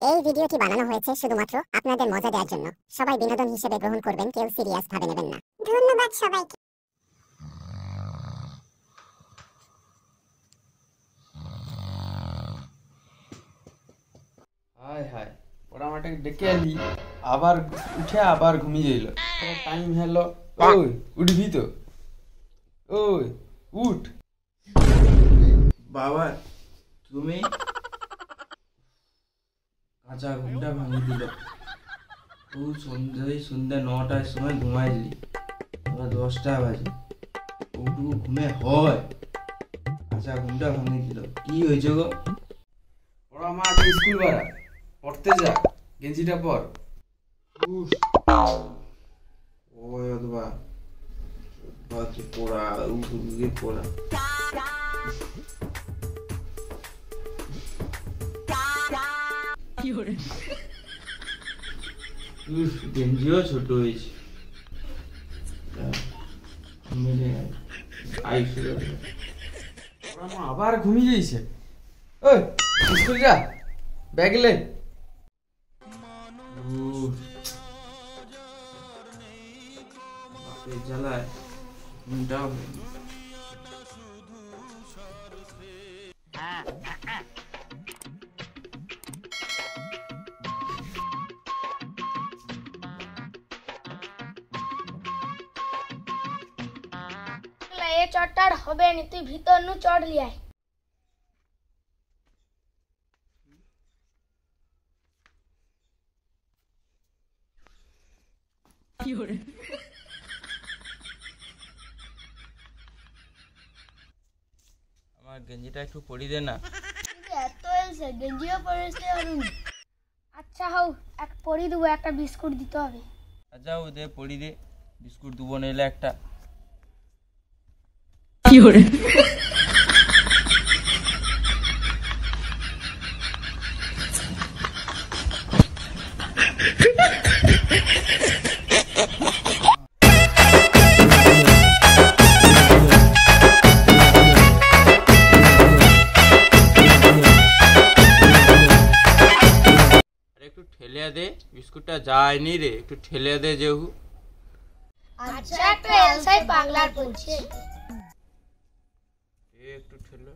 এই ভিডিওটি বানানো হয়েছে শুধুমাত্র আপনাদের মজা দেওয়ার জন্য। সবাই বিনোদন হিসেবে গ্রহণ করবেন, কেউ সিরিয়াস ভাবে নেবেন না। ধন্যবাদ সবাইকে। হায় হায়, ওরা আমাকে ডেকে আলি, আবার উঠে আবার ঘুমিয়ে যাইল। টাইম হলো, ওই উঠবি তো, ওই উঠ। বাবা তুমি কাঁচা ঘুমটা ভাঙিয়ে দিল। ও সন্ধ্যে 9টার সময় ঘুমাইলি, এবার 10টা বাজে, ওটুকু ঘুমে হয়? কাঁচা ঘুমটা ভাঙিয়ে দিল। কি হয়েছে গো? ওরা মা আগে স্কুল বাড়া, পড়তে যা, গেঞ্জিটা পর। ওই অথবা পড়া উঠে পড়া। গেঞ্জিও ছোট হয়েছে। ওরা মা আবার ঘুমিয়ে যাইছে। ওই স্কুল যা, ব্যাগ লে। বাপের জ্বালায় ঘুমটাও হয়নি। এ চটটার হবে নি, তুই ভিতর নু চড় লিয়াই। আমার গেঞ্জিটা একটু পরি দে না। এত এসে গেঞ্জিও পরেছে অরুণ। আচ্ছা হও, এক পরি দেবো, একটা বিস্কুট দিতে হবে। আচ্ছা ও দে পরি দে, বিস্কুট দেবো নিলে একটা। একটু ঠেলে দে, বিস্কুটটা যায়নি রে, একটু ঠেলে দে যেহু। আচ্ছা তো এলসাই পাগলার বলছে। একটু ঠেলে।